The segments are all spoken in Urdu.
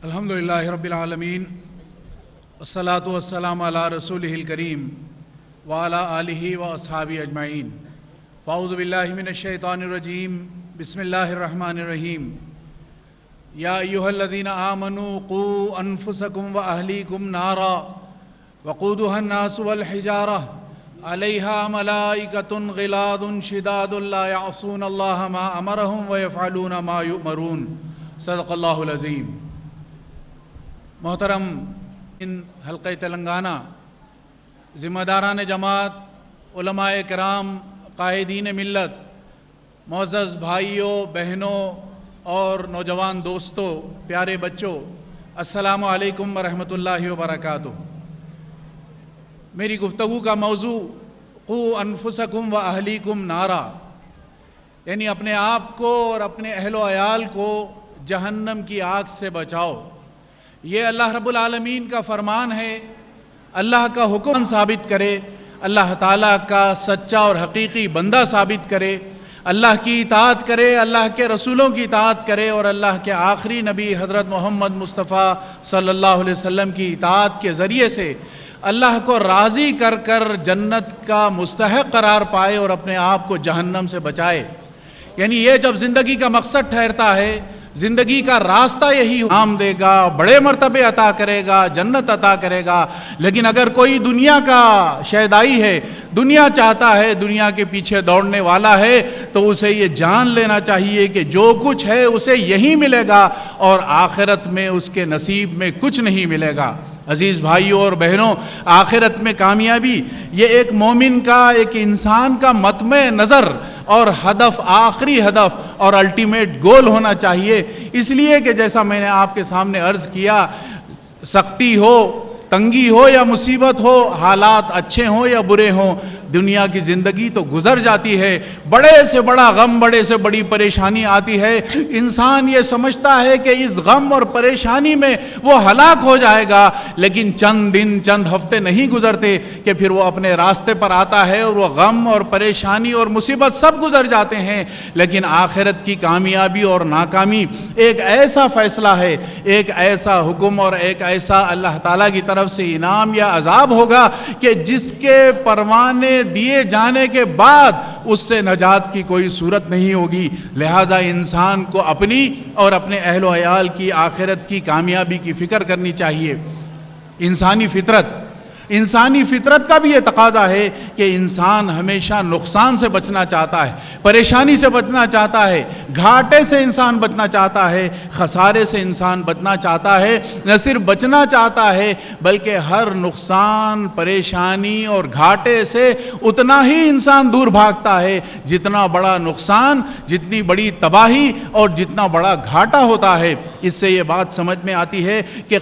الحمدللہ رب العالمین والصلاة والسلام علی رسولہ الکریم وعلی آلہ واصحابہ اجمعین فاعوذ باللہ من الشیطان الرجیم بسم اللہ الرحمن الرحیم یا ایہا الذین آمنوا قوا انفسکم واہلیکم نارا وقودها الناس والحجارہ علیہا ملائکۃ غلاظ شداد لا یعصون اللہ ما امرہم ویفعلون ما یؤمرون صدق اللہ العظیم۔ محترم حلقہ تلنگانہ، ذمہ داران جماعت، علماء کرام، قائدین ملت، معزز بھائیوں، بہنوں اور نوجوان دوستوں، پیارے بچوں، السلام علیکم ورحمۃ اللہ وبرکاتہ۔ میری گفتگو کا موضوع قوا انفسکم واہلیکم نارا، یعنی اپنے آپ کو اور اپنے اہل و عیال کو جہنم کی آگ سے بچاؤ۔ یہ اللہ رب العالمین کا فرمان ہے، اللہ کا حکم ثابت کرے، اللہ تعالیٰ کا سچا اور حقیقی بندہ ثابت کرے، اللہ کی اطاعت کرے، اللہ کے رسولوں کی اطاعت کرے اور اللہ کے آخری نبی حضرت محمد مصطفیٰ صلی اللہ علیہ وسلم کی اطاعت کے ذریعے سے اللہ کو راضی کر کر جنت کا مستحق قرار پائے اور اپنے آپ کو جہنم سے بچائے۔ یعنی یہ جب زندگی کا مقصد ٹھہرتا ہے، زندگی کا راستہ یہی نام دے گا، بڑے مرتبے عطا کرے گا، جنت عطا کرے گا، لیکن اگر کوئی دنیا کا شیدائی ہے، دنیا چاہتا ہے، دنیا کے پیچھے دوڑنے والا ہے، تو اسے یہ جان لینا چاہیے کہ جو کچھ ہے اسے یہی ملے گا اور آخرت میں اس کے نصیب میں کچھ نہیں ملے گا۔ عزیز بھائیوں اور بہنوں، آخرت میں کامیابی یہ ایک مومن کا، ایک انسان کا مطمع نظر اور ہدف، آخری ہدف اور الٹیمیٹ گول ہونا چاہیے۔ اس لیے کہ جیسا میں نے آپ کے سامنے عرض کیا، سختی ہو، تنگی ہو یا مصیبت ہو، حالات اچھے ہوں یا برے ہوں، دنیا کی زندگی تو گزر جاتی ہے، بڑے سے بڑا غم، بڑے سے بڑی پریشانی آتی ہے، انسان یہ سمجھتا ہے کہ اس غم اور پریشانی میں وہ ہلاک ہو جائے گا، لیکن چند دن، چند ہفتے نہیں گزرتے کہ پھر وہ اپنے راستے پر آتا ہے اور وہ غم اور پریشانی اور مصیبت سب گزر جاتے ہیں۔ لیکن آخرت کی کامیابی اور ناکامی ایک ایسا فیصلہ ہے، ایک ایسا حکم اور ایک ایسا اللہ تعالیٰ کی طرف سے انعام یا عذاب ہوگا کہ جس کے پروانے دیے جانے کے بعد اس سے نجات کی کوئی صورت نہیں ہوگی۔ لہٰذا انسان کو اپنی اور اپنے اہل و عیال کی آخرت کی کامیابی کی فکر کرنی چاہیے۔ انسانی فطرت کا بھی یہ تقاضا ہے کہ انسان ہمیشہ نقصان سے بچنا چاہتا ہے، پریشانی سے بچنا چاہتا ہے، گھاٹے سے انسان بچنا چاہتا ہے، خسارے سے انسان بچنا چاہتا ہے۔ نہ صرف بچنا چاہتا ہے بلکہ ہر نقصان، پریشانی اور گھاٹے سے اتنا ہی انسان دور بھاگتا ہے جتنا بڑا نقصان، جتنی بڑی تباہی اور جتنا بڑا گھاٹا ہوتا ہے۔ اس سے یہ بات سمجھ میں آتی ہے کہ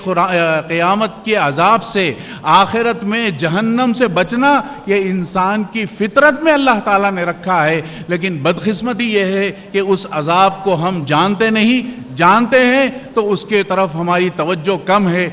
قیامت کے عذاب سے، آخرت میں جہنم سے بچنا یہ انسان کی فطرت میں اللہ تعالیٰ نے رکھا ہے، لیکن بدقسمتی یہ ہے کہ اس عذاب کو ہم جانتے نہیں، جانتے ہیں تو اس کے طرف ہماری توجہ کم ہے۔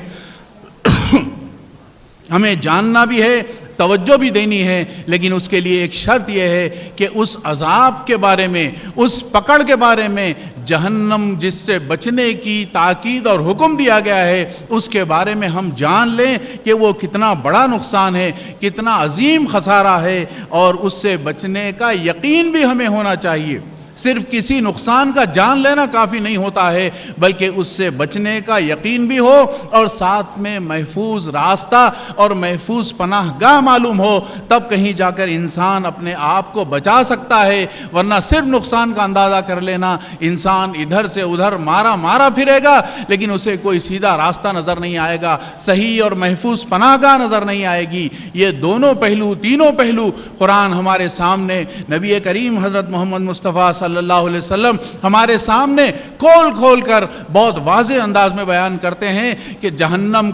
ہمیں جاننا بھی ہے، توجہ بھی دینی ہے، لیکن اس کے لیے ایک شرط یہ ہے کہ اس عذاب کے بارے میں، اس پکڑ کے بارے میں، جہنم جس سے بچنے کی تاکید اور حکم دیا گیا ہے، اس کے بارے میں ہم جان لیں کہ وہ کتنا بڑا نقصان ہے، کتنا عظیم خسارہ ہے، اور اس سے بچنے کا یقین بھی ہمیں ہونا چاہیے۔ صرف کسی نقصان کا جان لینا کافی نہیں ہوتا ہے، بلکہ اس سے بچنے کا یقین بھی ہو اور ساتھ میں محفوظ راستہ اور محفوظ پناہ گاہ معلوم ہو، تب کہیں جا کر انسان اپنے آپ کو بچا سکتا ہے۔ ورنہ صرف نقصان کا اندازہ کر لینا، انسان ادھر سے ادھر مارا پھرے گا، لیکن اسے کوئی سیدھا راستہ نظر نہیں آئے گا، صحیح اور محفوظ پناہ گاہ نظر نہیں آئے گی۔ یہ دونوں پہلو، تینوں پہلو قرآن ہمارے سامنے، نبی کریم حضرت محمد مصطفیٰ صلی اللہ علیہ وسلم ہمارے سامنے کھول کر بہت واضح انداز میں بیان کرتے ہیں کہ جہنم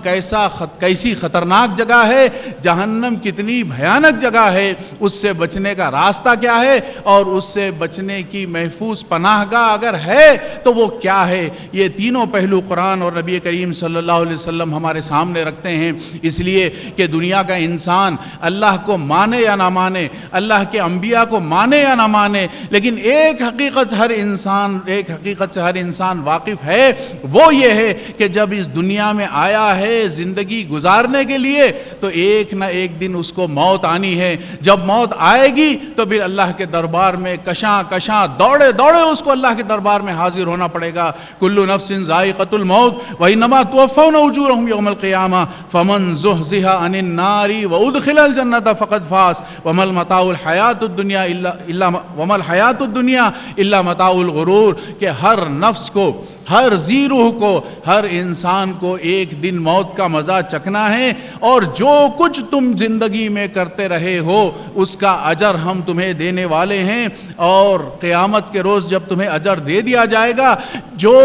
کیسی خطرناک جگہ ہے، جہنم کتنی بھیانک جگہ ہے، اس سے بچنے کا راستہ کیا ہے، اور اس سے بچنے کی محفوظ پناہ گاہ اگر ہے تو وہ کیا ہے۔ یہ تینوں پہلو قرآن اور نبی کریم صلی اللہ علیہ وسلم ہمارے سامنے رکھتے ہیں، اس لیے کہ دنیا کا انسان اللہ کو مانے یا نہ مانے، اللہ کے انبیاء کو مانے یا نہ مانے، لیکن ایک ایک حقیقت سے ہر انسان واقف ہے، وہ یہ ہے کہ جب اس دنیا میں آیا ہے زندگی گزارنے کے لیے تو ایک نہ ایک دن اس کو موت آنی ہے۔ جب موت آئے گی تو پھر اللہ کے دربار میں کشاں دوڑے اس کو اللہ کے دربار میں حاضر ہونا پڑے گا۔ کل نفس ذائقۃ الموت وانما توفون اجورهم یوم القیامہ فمن زحزح عن النار وادخل الجنۃ فقد فاز وما الحیاۃ الدنیا الا متاع الغرور، کہ ہر نفس کو، ہر ذی روح کو، ہر انسان کو ایک دن موت کا مزہ چکھنا ہے، اور جو کچھ تم زندگی میں کرتے رہے ہو اس کا اجر ہم تمہیں دینے والے ہیں، اور قیامت کے روز جب تمہیں اجر دے دیا جائے گا، جو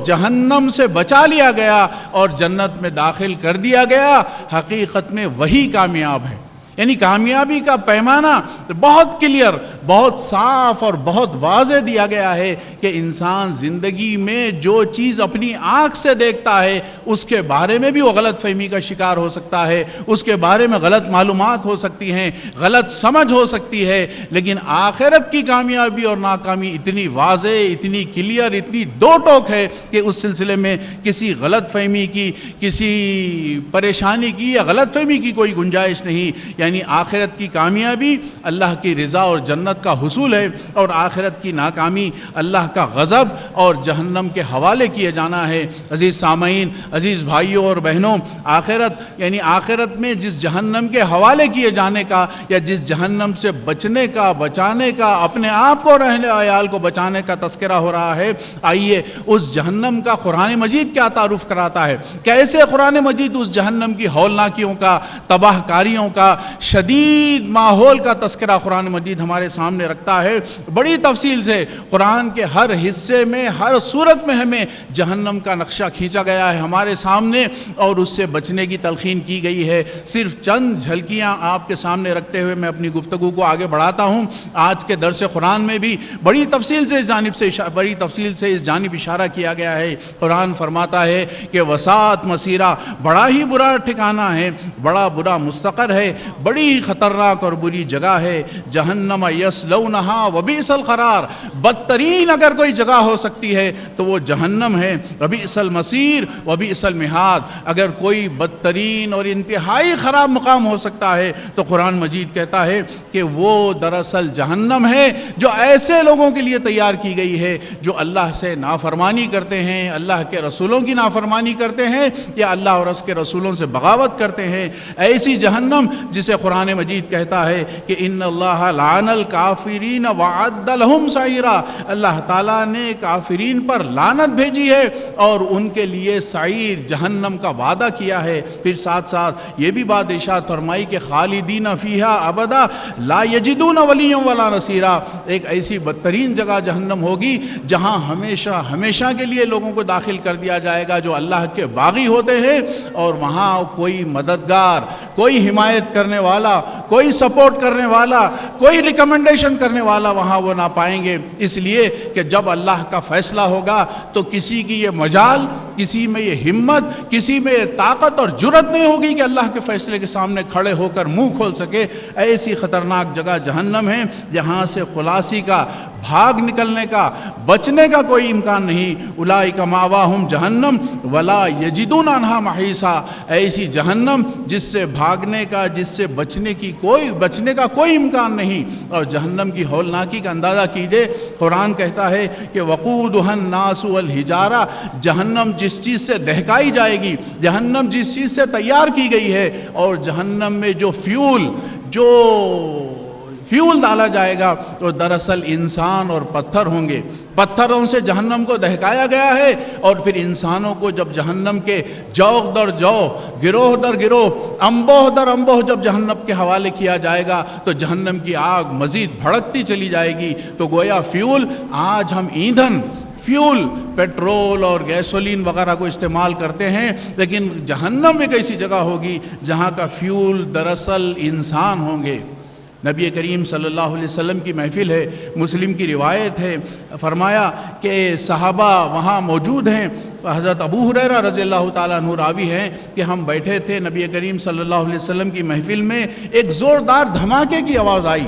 جہنم سے بچا لیا گیا اور جنت میں داخل کر دیا گیا، حقیقت میں وہی کامیاب ہے۔ یعنی کامیابی کا پیمانہ بہت کلیئر، بہت صاف اور بہت واضح دیا گیا ہے کہ انسان زندگی میں جو چیز اپنی آنکھ سے دیکھتا ہے اس کے بارے میں بھی وہ غلط فہمی کا شکار ہو سکتا ہے، اس کے بارے میں غلط معلومات ہو سکتی ہیں، غلط سمجھ ہو سکتی ہے، لیکن آخرت کی کامیابی اور ناکامی اتنی واضح، اتنی کلیئر، اتنی دو ٹوک ہے کہ اس سلسلے میں کسی غلط فہمی کی، کسی پریشانی کی یا غلط فہمی کی کوئی گنجائش نہیں۔ یعنی آخرت کی کامیابی اللہ کی رضا اور جنت کا حصول ہے، اور آخرت کی ناکامی اللہ کا غضب اور جہنم کے حوالے کیے جانا ہے۔ عزیز سامعین، عزیز بھائیوں اور بہنوں، آخرت میں جس جہنم کے حوالے کیے جانے کا یا جس جہنم سے بچنے کا، بچانے کا، اپنے آپ کو، رہنے عیال کو بچانے کا تذکرہ ہو رہا ہے، آئیے اس جہنم کا قرآن مجید کیا تعارف کراتا ہے، کیسے قرآن مجید اس جہنم کی ہولناکیوں کا، تباہ کاریوں کا، شدید ماحول کا تذکرہ قرآن مجید ہمارے سامنے رکھتا ہے۔ بڑی تفصیل سے قرآن کے ہر حصے میں، ہر صورت میں ہمیں جہنم کا نقشہ کھینچا گیا ہے ہمارے سامنے، اور اس سے بچنے کی تلقین کی گئی ہے۔ صرف چند جھلکیاں آپ کے سامنے رکھتے ہوئے میں اپنی گفتگو کو آگے بڑھاتا ہوں۔ آج کے درس قرآن میں بھی بڑی تفصیل سے اس جانب اشارہ کیا گیا ہے۔ قرآن فرماتا ہے کہ وساعت مسیرہ، بڑا ہی برا ٹھکانہ ہے، بڑا برا مستقر ہے، بڑی خطرناک اور بری جگہ ہے۔ جہنم یصلونہا وبئس القرار، بدترین اگر کوئی جگہ ہو سکتی ہے تو وہ جہنم ہے۔ وبئس المصیر وبئس المہاد، اگر کوئی بدترین اور انتہائی خراب مقام ہو سکتا ہے تو قرآن مجید کہتا ہے کہ وہ دراصل جہنم ہے جو ایسے لوگوں کے لیے تیار کی گئی ہے جو اللہ سے نافرمانی کرتے ہیں، اللہ کے رسولوں کی نافرمانی کرتے ہیں، یا اللہ اور اس کے رسولوں سے بغاوت کرتے ہیں۔ ایسی جہنم جسے قرآن مجید کہتا ہے کہ ان اللہ لعن الکافرین وعد لہم سعیرا، اللہ تعالیٰ نے کافرین پر لعنت بھیجی ہے اور ان کے لیے سعیر، جہنم کا وعدہ کیا ہے۔ پھر ساتھ ساتھ یہ بھی بات ارشاد فرمائی کہ خالدین فیہا ابدا لا یجدون ولیا ولا نصیرا، ایک ایسی بدترین جگہ جہنم ہوگی جہاں ہمیشہ کے لیے لوگوں کو داخل کر دیا جائے گا جو اللہ کے باغی ہوتے ہیں، اور وہاں کوئی مددگار، کوئی حمایت کرنے والا، کوئی سپورٹ کرنے والا، کوئی ریکمنڈیشن کرنے والا وہاں وہ نہ پائیں گے، اس لیے کہ جب اللہ کا فیصلہ ہوگا تو کسی کی یہ مجال، کسی میں یہ ہمت، کسی میں یہ طاقت اور جرت نہیں ہوگی کہ اللہ کے فیصلے کے سامنے کھڑے ہو کر منہ کھول سکے۔ ایسی خطرناک جگہ جہنم ہے جہاں سے خلاصی کا، بھاگ نکلنے کا، بچنے کا کوئی امکان نہیں۔ اولئک مأواہم جہنم ولا یجدون عنہا محیصا، ایسی جہنم جس سے بھاگنے کا، جس سے بچنے کا کوئی امکان نہیں۔ اور جہنم کی ہولناکی کا اندازہ کیجئے، قرآن کہتا ہے کہ وقودھا الناس والحجارہ، جہنم جس چیز سے دہکائی جائے گی، جہنم جس چیز سے تیار کی گئی ہے، اور جہنم میں جو فیول ڈالا جائے گا تو دراصل انسان اور پتھر ہوں گے۔ پتھروں سے جہنم کو دہکایا گیا ہے، اور پھر انسانوں کو جب جہنم کے جوق در جوق، گروہ در گروہ، انبوہ در انبوہ جب جہنم کے حوالے کیا جائے گا تو جہنم کی آگ مزید بھڑکتی چلی جائے گی۔ تو گویا فیول، آج ہم ایندھن، فیول، پیٹرول اور گیسولین وغیرہ کو استعمال کرتے ہیں، لیکن جہنم ایک ایسی جگہ ہوگی جہاں کا فیول دراصل انسان ہوں گے۔ نبی کریم صلی اللہ علیہ وسلم کی محفل ہے، مسلم کی روایت ہے، فرمایا کہ صحابہ وہاں موجود ہیں، حضرت ابو ہریرہ رضی اللہ تعالیٰ عنہ راوی ہیں کہ ہم بیٹھے تھے نبی کریم صلی اللہ علیہ وسلم کی محفل میں، ایک زوردار دھماکے کی آواز آئی،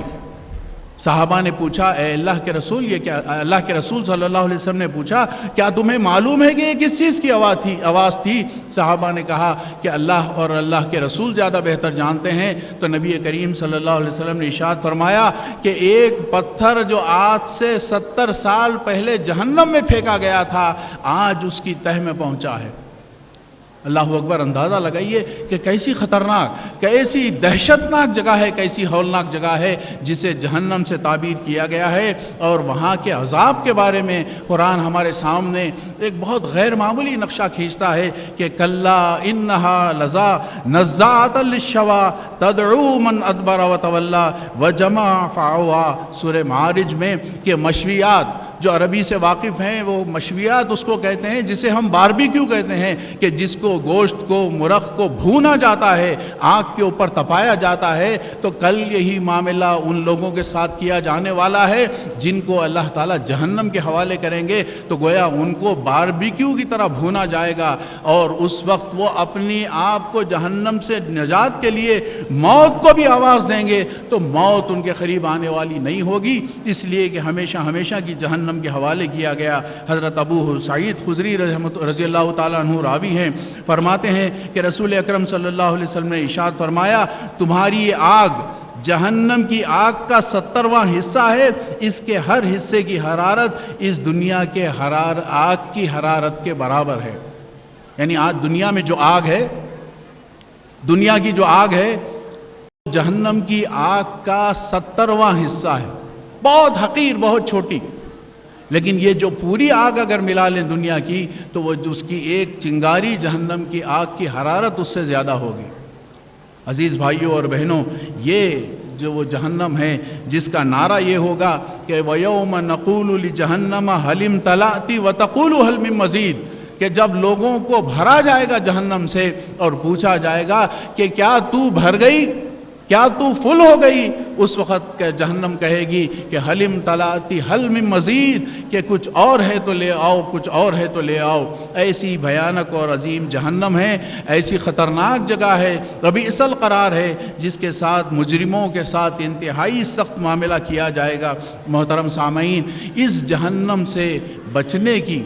صحابہ نے پوچھا اے اللہ کے رسول، یہ کیا؟ اللہ کے رسول صلی اللہ علیہ وسلم نے پوچھا کیا تمہیں معلوم ہے کہ یہ کس چیز کی آواز تھی؟ صحابہ نے کہا کہ اللہ اور اللہ کے رسول زیادہ بہتر جانتے ہیں۔ تو نبی کریم صلی اللہ علیہ وسلم نے ارشاد فرمایا کہ ایک پتھر جو آج سے 70 سال پہلے جہنم میں پھینکا گیا تھا، آج اس کی تہ میں پہنچا ہے۔ اللہ اکبر! اندازہ لگائیے کہ کیسی خطرناک، کیسی دہشتناک جگہ ہے، کیسی ہولناک جگہ ہے جسے جہنم سے تعبیر کیا گیا ہے۔ اور وہاں کے عذاب کے بارے میں قرآن ہمارے سامنے ایک بہت غیر معمولی نقشہ کھینچتا ہے کہ کلا انہا لظا نزاعۃ للشوا تدعو من ادبر وتولا وجمع فعوا، سورہ معارج میں، کہ مشویات، جو عربی سے واقف ہیں وہ مشویات اس کو کہتے ہیں جسے ہم باربیکیو کہتے ہیں، کہ جس کو گوشت کو، مرغ کو بھونا جاتا ہے، آگ کے اوپر تپایا جاتا ہے۔ تو کل یہی معاملہ ان لوگوں کے ساتھ کیا جانے والا ہے جن کو اللہ تعالیٰ جہنم کے حوالے کریں گے، تو گویا ان کو باربیکیو کی طرح بھونا جائے گا، اور اس وقت وہ اپنی آپ کو جہنم سے نجات کے لیے موت کو بھی آواز دیں گے، تو موت ان کے قریب آنے والی نہیں ہوگی، اس لیے کہ ہمیشہ ہمیشہ کی جہنم کے حوالے کیا گیا۔ حضرت ابو سعید خدری رضی اللہ تعالیٰ عنہ راوی ہیں، فرماتے ہیں کہ رسول اکرم صلی اللہ علیہ وسلم نے ارشاد فرمایا تمہاری یہ آگ جہنم کی آگ کا 70واں حصہ ہے، اس کے ہر حصے کی حرارت اس دنیا کے آگ کی حرارت کے برابر ہے۔ یعنی آج دنیا میں جو آگ ہے، دنیا کی جو آگ ہے، جہنم کی آگ کا 70واں حصہ ہے، بہت حقیر، بہت چھوٹی۔ لیکن یہ جو پوری آگ اگر ملا لیں دنیا کی، تو وہ اس کی ایک چنگاری جہنم کی آگ کی حرارت اس سے زیادہ ہوگی۔ عزیز بھائیوں اور بہنوں، یہ جو وہ جہنم ہے جس کا نعرہ یہ ہوگا کہ وَيَوْمَ نَقُولُ لِجَهَنَّمَ هَلِ امْتَلَأْتِ وَتَقُولُ هَلْ مِن مَّزِيدٍ، کہ جب لوگوں کو بھرا جائے گا جہنم سے اور پوچھا جائے گا کہ کیا تو بھر گئی، کیا تو فل ہو گئی، اس وقت جہنم کہے گی کہ حل امتلاتی حل من مزید، کہ کچھ اور ہے تو لے آؤ، کچھ اور ہے تو لے آؤ۔ ایسی بھیانک اور عظیم جہنم ہے، ایسی خطرناک جگہ ہے، بئس القرار ہے، جس کے ساتھ مجرموں کے ساتھ انتہائی سخت معاملہ کیا جائے گا۔ محترم سامعین، اس جہنم سے بچنے کی،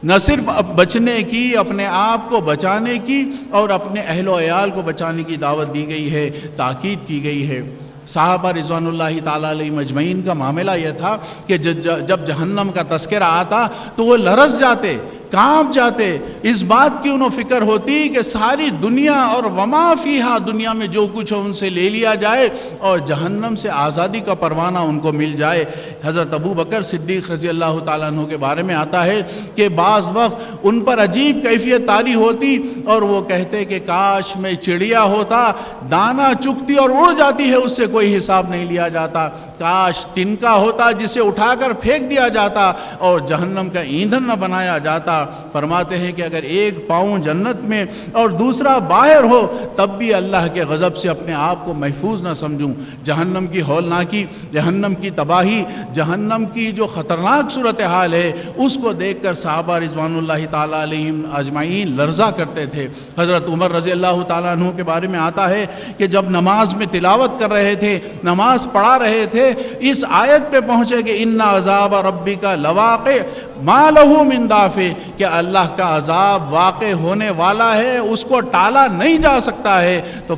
نہ صرف بچنے کی، اپنے آپ کو بچانے کی اور اپنے اہل و عیال کو بچانے کی دعوت دی گئی ہے، تاکید کی گئی ہے۔ صحابہ رضوان اللہ تعالیٰ علیہ مجمعین کا معاملہ یہ تھا کہ جب جہنم کا تذکرہ آتا تو وہ لرز جاتے، کانپ جاتے، اس بات کی انہوں فکر ہوتی کہ ساری دنیا اور وما فیہا، دنیا میں جو کچھ ان سے لے لیا جائے اور جہنم سے آزادی کا پروانہ ان کو مل جائے۔ حضرت ابو بکر صدیق رضی اللہ تعالیٰ عنہ کے بارے میں آتا ہے کہ بعض وقت ان پر عجیب کیفیت طاری ہوتی اور وہ کہتے کہ کاش میں چڑیا ہوتا، دانہ چگتی اور اڑ جاتی ہے، اس سے کوئی حساب نہیں لیا جاتا، کاش تنکا ہوتا جسے اٹھا کر پھینک دیا جاتا اور جہنم کا ایندھن نہ بنایا جاتا۔ فرماتے ہیں کہ اگر ایک پاؤں جنت میں اور دوسرا باہر ہو تب بھی اللہ کے غضب سے اپنے آپ کو محفوظ نہ سمجھوں۔ جہنم کی ہولناکی، جہنم کی تباہی، جہنم کی جو خطرناک صورتحال ہے، اس کو دیکھ کر صحابہ رضوان اللہ تعالیٰ علیہم اجمعین لرزا کرتے تھے۔ حضرت عمر رضی اللہ تعالیٰ عنہ کے بارے میں آتا ہے کہ جب نماز میں تلاوت کر رہے تھے، نماز پڑھا رہے تھے، اس آیت پہ پہنچے کہ ان عذاب ربک لواقع ما لہ من دافع، کہ اللہ کا عذاب واقع ہونے والا ہے، اس کو ٹالا نہیں جا سکتا ہے۔ تو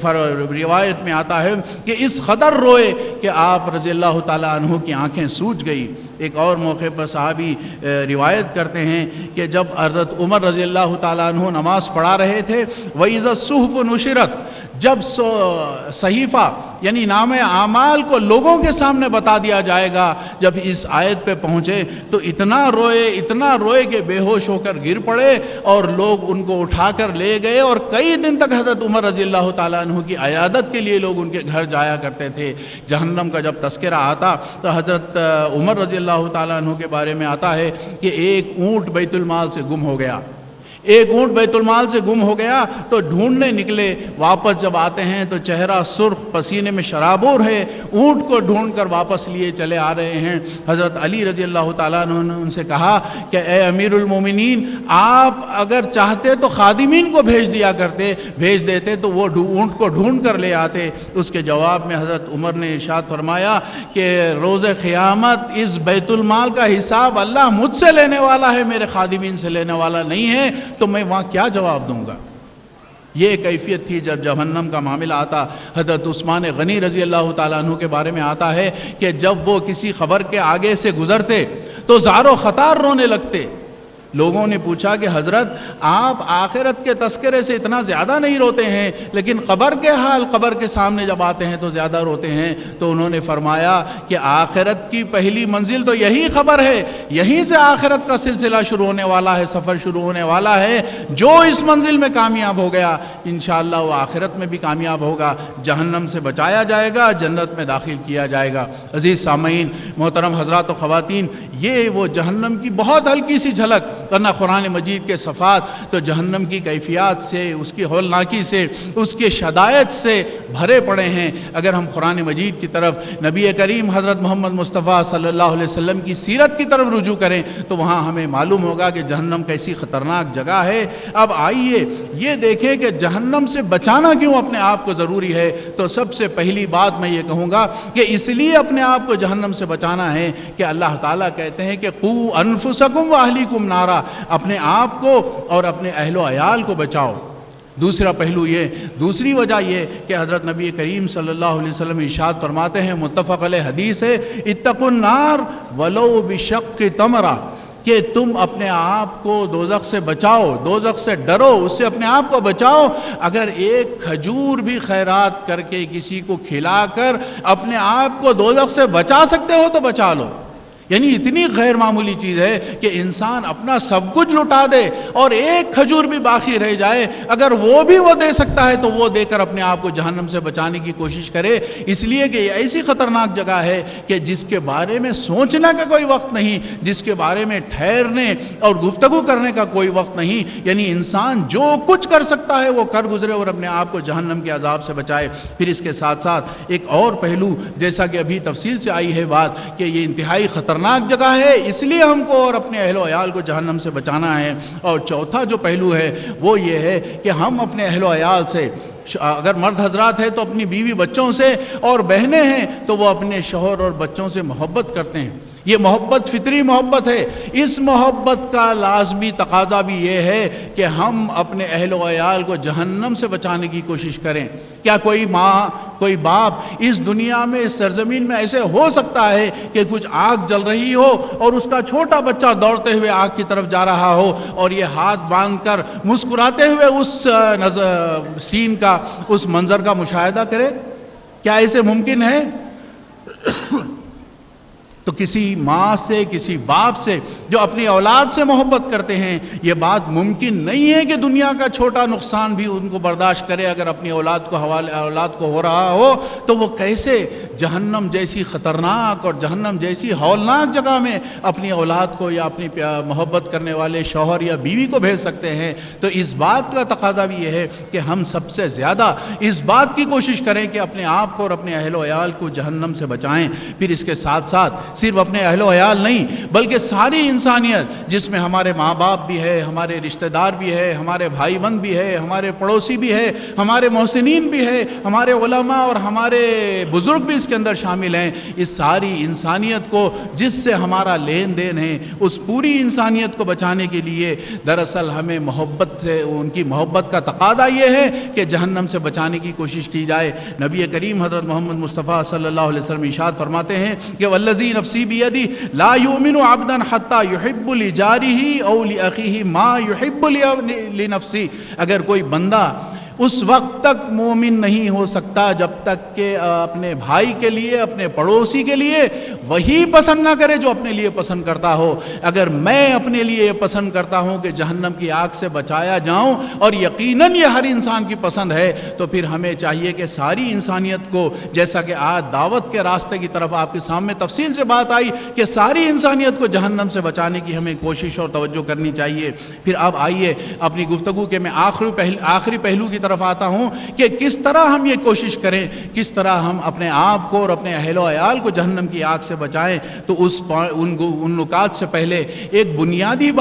روایت میں آتا ہے کہ اس قدر روئے کہ آپ رضی اللہ تعالیٰ عنہ کی آنکھیں سوج گئی۔ ایک اور موقع پر صحابی روایت کرتے ہیں کہ جب حضرت عمر رضی اللہ تعالیٰ عنہ نماز پڑھا رہے تھے، وَإِذَا الصُّحُفُ نُشِرَتْ، جب صحیفہ یعنی نام اعمال کو لوگوں کے سامنے بتا دیا جائے گا، جب اس آیت پہ پہنچے تو اتنا روئے کہ بے ہوش ہو کر گر پڑے اور لوگ ان کو اٹھا کر لے گئے، اور کئی دن تک حضرت عمر رضی اللہ تعالیٰ عنہ کی عیادت کے لیے لوگ ان کے گھر جایا کرتے تھے۔ جہنم کا جب تذکرہ آتا تو حضرت عمر رضی اللہ تعالیٰ عنہ کے بارے میں آتا ہے کہ ایک اونٹ بیت المال سے گم ہو گیا، ایک اونٹ بیت المال سے گم ہو گیا تو ڈھونڈنے نکلے، واپس جب آتے ہیں تو چہرہ سرخ، پسینے میں شرابور ہے، اونٹ کو ڈھونڈ کر واپس لیے چلے آ رہے ہیں۔ حضرت علی رضی اللہ تعالیٰ عنہ نے ان سے کہا کہ اے امیر المومنین، آپ اگر چاہتے تو خادمین کو بھیج دیا کرتے، بھیج دیتے تو وہ اونٹ کو ڈھونڈ کر لے آتے۔ اس کے جواب میں حضرت عمر نے ارشاد فرمایا کہ روز قیامت اس بیت المال کا حساب اللہ مجھ سے لینے والا ہے، میرے خادمین سے لینے والا نہیں ہے، تو میں وہاں کیا جواب دوں گا؟ یہ کیفیت تھی جب جہنم کا معاملہ آتا۔ حضرت عثمان غنی رضی اللہ تعالیٰ عنہ کے بارے میں آتا ہے کہ جب وہ کسی خبر کے آگے سے گزرتے تو زار و خطار رونے لگتے۔ لوگوں نے پوچھا کہ حضرت آپ آخرت کے تذکرے سے اتنا زیادہ نہیں روتے ہیں، لیکن قبر کے حال، قبر کے سامنے جب آتے ہیں تو زیادہ روتے ہیں۔ تو انہوں نے فرمایا کہ آخرت کی پہلی منزل تو یہی قبر ہے، یہیں سے آخرت کا سلسلہ شروع ہونے والا ہے، سفر شروع ہونے والا ہے۔ جو اس منزل میں کامیاب ہو گیا انشاءاللہ وہ آخرت میں بھی کامیاب ہوگا، جہنم سے بچایا جائے گا، جنت میں داخل کیا جائے گا۔ عزیز سامعین، محترم حضرات و خواتین، یہ وہ جہنم کی بہت ہلکی سی جھلک، ورنہ قرآن مجید کے صفحات تو جہنم کی کیفیات سے، اس کی ہولناکی سے، اس کے شدائد سے بھرے پڑے ہیں۔ اگر ہم قرآن مجید کی طرف، نبی کریم حضرت محمد مصطفیٰ صلی اللہ علیہ وسلم کی سیرت کی طرف رجوع کریں تو وہاں ہمیں معلوم ہوگا کہ جہنم کیسی خطرناک جگہ ہے۔ اب آئیے یہ دیکھیں کہ جہنم سے بچانا کیوں اپنے آپ کو ضروری ہے۔ تو سب سے پہلی بات میں یہ کہوں گا کہ اس لیے اپنے آپ کو جہنم سے بچانا ہے کہ اللہ تعالیٰ کہتے ہیں کہ قوا انفسکم واہلیکم نارا، اپنے آپ کو اور اپنے اہل و عیال کو بچاؤ۔ دوسرا پہلو یہ، دوسری وجہ یہ کہ حضرت نبی کریم صلی اللہ علیہ وسلم ارشاد فرماتے ہیں، متفق علیہ حدیث ہے، اتقوا النار ولو بشق تمرہ، کہ تم اپنے آپ کو دوزخ سے بچاؤ، دوزخ سے ڈرو، اس سے اپنے آپ کو بچاؤ۔ اگر ایک کھجور بھی خیرات کر کے کسی کو کھلا کر اپنے آپ کو دوزخ سے بچا سکتے ہو تو بچا لو۔ یعنی اتنی غیر معمولی چیز ہے کہ انسان اپنا سب کچھ لٹا دے اور ایک کھجور بھی باقی رہ جائے، اگر وہ بھی وہ دے سکتا ہے تو وہ دے کر اپنے آپ کو جہنم سے بچانے کی کوشش کرے، اس لیے کہ یہ ایسی خطرناک جگہ ہے کہ جس کے بارے میں سوچنے کا کوئی وقت نہیں، جس کے بارے میں ٹھہرنے اور گفتگو کرنے کا کوئی وقت نہیں۔ یعنی انسان جو کچھ کر سکتا ہے وہ کر گزرے اور اپنے آپ کو جہنم کے عذاب سے بچائے۔ پھر اس کے ساتھ ساتھ ایک اور پہلو، جیسا کہ ابھی تفصیل سے آئی ہے بات، کہ یہ انتہائی خطرناک جگہ ہے، اس لیے ہم کو اور اپنے اہل و عیال کو جہنم سے بچانا ہے۔ اور چوتھا جو پہلو ہے وہ یہ ہے کہ ہم اپنے اہل و عیال سے، اگر مرد حضرات ہیں تو اپنی بیوی بچوں سے، اور بہنیں ہیں تو وہ اپنے شوہر اور بچوں سے محبت کرتے ہیں۔ یہ محبت فطری محبت ہے۔ اس محبت کا لازمی تقاضا بھی یہ ہے کہ ہم اپنے اہل و عیال کو جہنم سے بچانے کی کوشش کریں۔ کیا کوئی ماں، کوئی باپ اس دنیا میں، اس سرزمین میں ایسے ہو سکتا ہے کہ کچھ آگ جل رہی ہو اور اس کا چھوٹا بچہ دوڑتے ہوئے آگ کی طرف جا رہا ہو اور یہ ہاتھ باندھ کر مسکراتے ہوئے اس سین کا، اس منظر کا مشاہدہ کرے؟ کیا ایسے ممکن ہے؟ تو کسی ماں سے، کسی باپ سے جو اپنی اولاد سے محبت کرتے ہیں، یہ بات ممکن نہیں ہے کہ دنیا کا چھوٹا نقصان بھی ان کو برداشت کرے۔ اگر اپنی اولاد کو ہو رہا ہو تو وہ کیسے جہنم جیسی خطرناک اور جہنم جیسی ہولناک جگہ میں اپنی اولاد کو یا اپنی محبت کرنے والے شوہر یا بیوی کو بھیج سکتے ہیں؟ تو اس بات کا تقاضا بھی یہ ہے کہ ہم سب سے زیادہ اس بات کی کوشش کریں کہ اپنے آپ کو اور اپنے اہل و عیال کو جہنم سے بچائیں۔ پھر اس کے ساتھ ساتھ صرف اپنے اہل و عیال نہیں بلکہ ساری انسانیت، جس میں ہمارے ماں باپ بھی ہے، ہمارے رشتہ دار بھی ہے، ہمارے بھائی بند بھی ہے، ہمارے پڑوسی بھی ہے، ہمارے محسنین بھی ہے، ہمارے علماء اور ہمارے بزرگ بھی اس کے اندر شامل ہیں۔ اس ساری انسانیت کو، جس سے ہمارا لین دین ہے، اس پوری انسانیت کو بچانے کے لیے دراصل ہمیں محبت سے، ان کی محبت کا تقاضا یہ ہے کہ جہنم سے بچانے کی کوشش کی جائے۔ نبی کریم حضرت محمد مصطفیٰ صلی اللہ علیہ وسلم ارشاد فرماتے ہیں کہ والذی نفسی بیدی لا یؤمن عبدا حتی یحب لجارہ او لاخیہ ما یحب لنفسہ، اگر کوئی بندہ اس وقت تک مومن نہیں ہو سکتا جب تک کہ اپنے بھائی کے لیے، اپنے پڑوسی کے لیے وہی پسند نہ کرے جو اپنے لیے پسند کرتا ہو۔ اگر میں اپنے لیے یہ پسند کرتا ہوں کہ جہنم کی آگ سے بچایا جاؤں، اور یقیناً یہ ہر انسان کی پسند ہے، تو پھر ہمیں چاہیے کہ ساری انسانیت کو، جیسا کہ آج دعوت کے راستے کی طرف آپ کے سامنے تفصیل سے بات آئی کہ ساری انسانیت کو جہنم سے بچانے کی ہمیں کوشش اور توجہ کرنی چاہیے۔ پھر اب آئیے اپنی گفتگو کے میں آخری پہلو کی طرف آتا ہوں کہ کس طرح ہم یہ کوشش کریں، کس طرح ہم اپنے آپ کو اور اپنے اہل و عیال کو جہنم کی آگ سے بچائیں۔ تو ان نکات سے پہلے ایک بنیادی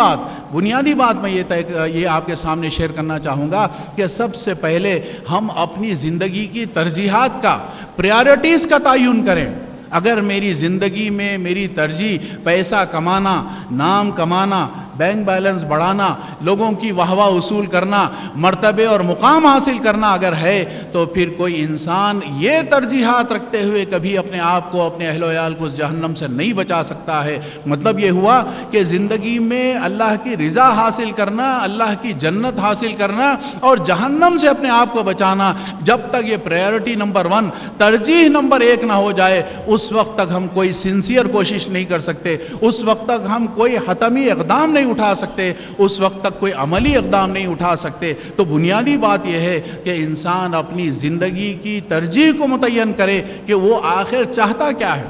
بات میں یہ آپ کے سامنے شیئر کرنا چاہوں گا کہ سب سے پہلے ہم اپنی زندگی کی ترجیحات کا، پریارٹیز کا تعین کریں۔ اگر میری زندگی میں میری ترجیح پیسہ کمانا، نام کمانا، بینک بیلنس بڑھانا، لوگوں کی واہ واہ وصول کرنا، مرتبے اور مقام حاصل کرنا اگر ہے، تو پھر کوئی انسان یہ ترجیحات رکھتے ہوئے کبھی اپنے آپ کو، اپنے اہل و عیال کو اس جہنم سے نہیں بچا سکتا ہے۔ مطلب یہ ہوا کہ زندگی میں اللہ کی رضا حاصل کرنا، اللہ کی جنت حاصل کرنا اور جہنم سے اپنے آپ کو بچانا، جب تک یہ پریارٹی نمبر 1، ترجیح نمبر 1 نہ ہو جائے، اس وقت تک ہم کوئی سنسیئر کوشش نہیں کر سکتے، اس وقت تک ہم کوئی حتمی اقدام نہیں اٹھا سکتے، اس وقت تک کوئی عملی اقدام نہیں اٹھا سکتے۔ تو بنیادی بات یہ ہے کہ انسان اپنی زندگی کی ترجیح کو متعین کرے کہ وہ آخر چاہتا کیا ہے۔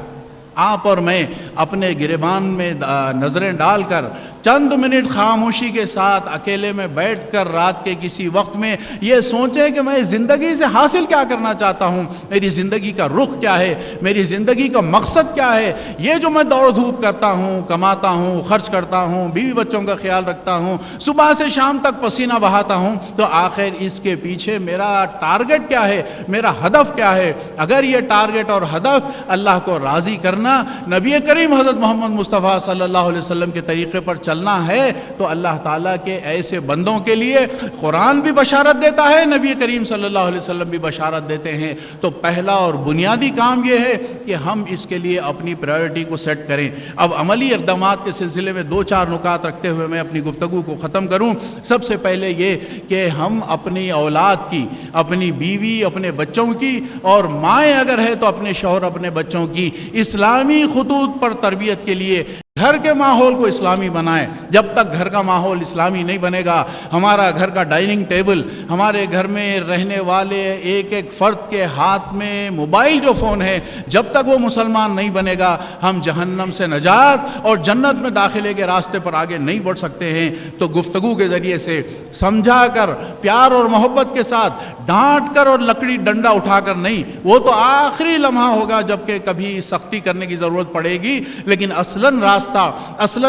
آپ اور میں اپنے گریبان میں نظریں ڈال کر چند منٹ خاموشی کے ساتھ اکیلے میں بیٹھ کر رات کے کسی وقت میں یہ سوچیں کہ میں زندگی سے حاصل کیا کرنا چاہتا ہوں، میری زندگی کا رخ کیا ہے، میری زندگی کا مقصد کیا ہے۔ یہ جو میں دوڑ دھوپ کرتا ہوں، کماتا ہوں، خرچ کرتا ہوں، بیوی بچوں کا خیال رکھتا ہوں، صبح سے شام تک پسینہ بہاتا ہوں، تو آخر اس کے پیچھے میرا ٹارگٹ کیا ہے، میرا ہدف کیا ہے۔ اگر یہ ٹارگٹ اور ہدف اللہ کو راضی کرنا، نبی کریم حضرت محمد مصطفیٰ صلی اللہ علیہ وسلم کے طریقے پر چلنا ہے، تو اللہ تعالیٰ کے ایسے بندوں کے لیے قرآن بھی بشارت دیتا ہے، نبی کریم صلی اللہ علیہ وسلم بھی بشارت دیتے ہیں۔ تو پہلا اور بنیادی کام یہ ہے کہ ہم اس کے لیے اپنی پرائرٹی کو سیٹ کریں۔ اب عملی اقدامات کے سلسلے میں 2-4 نکات رکھتے ہوئے میں اپنی گفتگو کو ختم کروں۔ سب سے پہلے یہ کہ ہم اپنی اولاد کی، اپنی بیوی، اپنے بچوں کی، اور مائیں اگر ہے تو اپنے شوہر، اپنے بچوں کی اسلامی خطوط پر تربیت کے لیے گھر کے ماحول کو اسلامی بنائیں۔ جب تک گھر کا ماحول اسلامی نہیں بنے گا، ہمارا گھر کا ڈائننگ ٹیبل، ہمارے گھر میں رہنے والے ایک ایک فرد کے ہاتھ میں موبائل جو فون ہے، جب تک وہ مسلمان نہیں بنے گا، ہم جہنم سے نجات اور جنت میں داخلے کے راستے پر آگے نہیں بڑھ سکتے ہیں۔ تو گفتگو کے ذریعے سے سمجھا کر، پیار اور محبت کے ساتھ، ڈانٹ کر اور لکڑی ڈنڈا اٹھا کر نہیں، وہ تو آخری لمحہ ہوگا جب کہ کبھی سختی کرنے کی ضرورت پڑے گی، لیکن اصلاً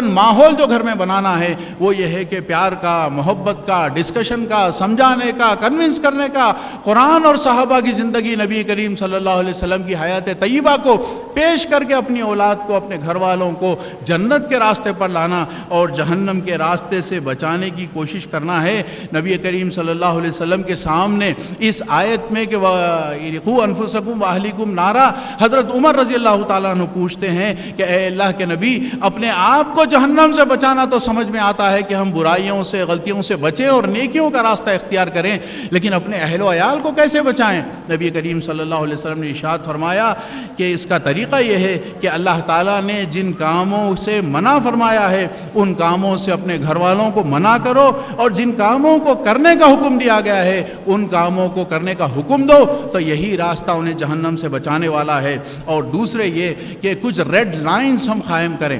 ماحول جو گھر میں بنانا ہے وہ یہ ہے کہ پیار کا، محبت کا، ڈسکشن کا، سمجھانے کا، کنونس کرنے کا، قرآن اور صحابہ کی زندگی، نبی کریم صلی اللہ علیہ وسلم کی حیات طیبہ کو پیش کر کے اپنی اولاد کو، اپنے گھر والوں کو جنت کے راستے پر لانا اور جہنم کے راستے سے بچانے کی کوشش کرنا ہے۔ نبی کریم صلی اللہ علیہ وسلم کے سامنے اس آیت میں کہ قُوا أَنفُسَكُمْ وَأَهْلِيكُمْ نَارًا، حضرت عمر رضی اللہ تعالیٰ عنہ پوچھتے ہیں کہ اے اللہ کے نبی، اپنے آپ کو جہنم سے بچانا تو سمجھ میں آتا ہے کہ ہم برائیوں سے، غلطیوں سے بچیں اور نیکیوں کا راستہ اختیار کریں، لیکن اپنے اہل و عیال کو کیسے بچائیں؟ نبی کریم صلی اللہ علیہ وسلم نے ارشاد فرمایا کہ اس کا طریقہ یہ ہے کہ اللہ تعالیٰ نے جن کاموں سے منع فرمایا ہے ان کاموں سے اپنے گھر والوں کو منع کرو، اور جن کاموں کو کرنے کا حکم دیا گیا ہے ان کاموں کو کرنے کا حکم دو، تو یہی راستہ انہیں جہنم سے بچانے والا ہے۔ اور دوسرے یہ کہ کچھ ریڈ لائنز ہم قائم کریں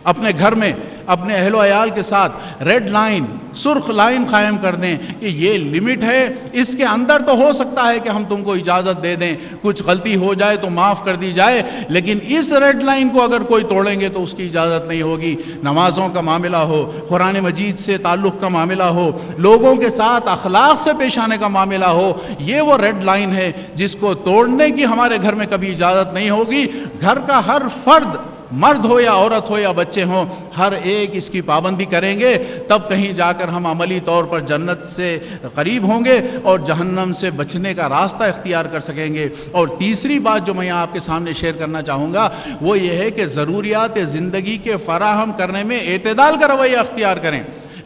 اپنے گھر میں، اپنے اہل و عیال کے ساتھ ریڈ لائن، سرخ لائن قائم کر دیں کہ یہ لمٹ ہے، اس کے اندر تو ہو سکتا ہے کہ ہم تم کو اجازت دے دیں، کچھ غلطی ہو جائے تو معاف کر دی جائے، لیکن اس ریڈ لائن کو اگر کوئی توڑیں گے تو اس کی اجازت نہیں ہوگی۔ نمازوں کا معاملہ ہو، قرآن مجید سے تعلق کا معاملہ ہو، لوگوں کے ساتھ اخلاق سے پیش آنے کا معاملہ ہو، یہ وہ ریڈ لائن ہے جس کو توڑنے کی ہمارے گھر میں کبھی اجازت نہیں ہوگی۔ گھر کا ہر فرد، مرد ہو یا عورت ہو یا بچے ہوں، ہر ایک اس کی پابندی کریں گے، تب کہیں جا کر ہم عملی طور پر جنت سے قریب ہوں گے اور جہنم سے بچنے کا راستہ اختیار کر سکیں گے۔ اور تیسری بات جو میں آپ کے سامنے شیئر کرنا چاہوں گا وہ یہ ہے کہ ضروریات زندگی کے فراہم کرنے میں اعتدال کا رویہ اختیار کریں۔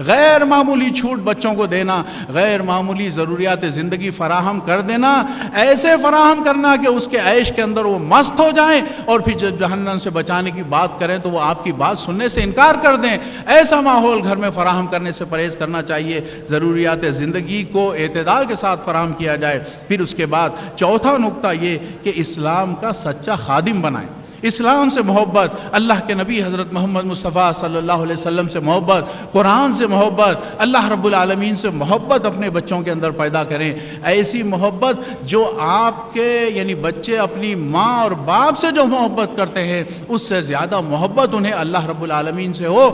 غیر معمولی چھوٹ بچوں کو دینا، غیر معمولی ضروریات زندگی فراہم کر دینا، ایسے فراہم کرنا کہ اس کے عیش کے اندر وہ مست ہو جائیں، اور پھر جب جہنم سے بچانے کی بات کریں تو وہ آپ کی بات سننے سے انکار کر دیں۔ ایسا ماحول گھر میں فراہم کرنے سے پرہیز کرنا چاہیے، ضروریات زندگی کو اعتدال کے ساتھ فراہم کیا جائے۔ پھر اس کے بعد چوتھا نقطہ یہ کہ اسلام کا سچا خادم بنائیں، اسلام سے محبت، اللہ کے نبی حضرت محمد مصطفیٰ صلی اللہ علیہ وسلم سے محبت، قرآن سے محبت، اللہ رب العالمین سے محبت اپنے بچوں کے اندر پیدا کریں۔ ایسی محبت جو آپ کے یعنی بچے اپنی ماں اور باپ سے جو محبت کرتے ہیں اس سے زیادہ محبت انہیں اللہ رب العالمین سے ہو۔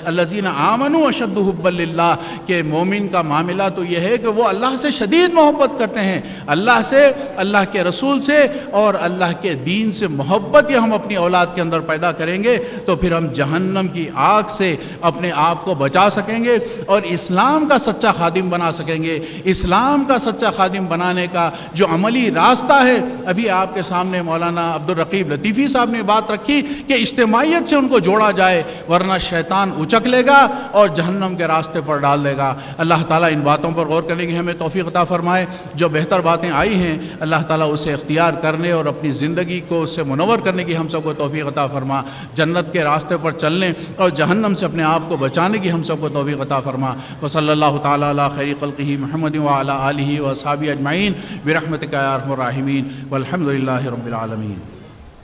الذین آمنوا اشد حبا للہ، کہ مومن کا معاملہ تو یہ ہے کہ وہ اللہ سے شدید محبت کرتے ہیں، اللہ سے، اللہ کے رسول سے اور اللہ کے دین سے محبت یہ ہم اپنی اولاد کے اندر پیدا کریں گے تو پھر ہم جہنم کی آگ سے اپنے آپ کو بچا سکیں گے اور اسلام کا سچا خادم بنا سکیں گے۔ اسلام کا سچا خادم بنانے کا جو عملی راستہ ہے، ابھی آپ کے سامنے مولانا عبدالرقیب لطیفی صاحب نے بات رکھی کہ اجتماعیت سے ان کو جوڑا جائے، ورنہ شیطان اچک لے گا اور جہنم کے راستے پر ڈال دے گا۔ اللہ تعالیٰ ان باتوں پر غور کرنے کی ہمیں توفیق عطا فرمائے۔ جو بہتر باتیں آئی ہیں اللہ تعالیٰ اسے اختیار کرنے اور اپنی زندگی کو اس سے منور کرنے کی ہم سب کو توفیق عطا فرما، جنت کے راستے پر چلنے اور جہنم سے اپنے آپ کو بچانے کی ہم سب کو توفیق عطا فرما۔ وصلی اللہ تعالیٰ علی خیر خلقہ محمد وعلی آلہ واصحابہ اجمعین برحمتک یا ارحم الراحمین والحمد للہ رب العالمین۔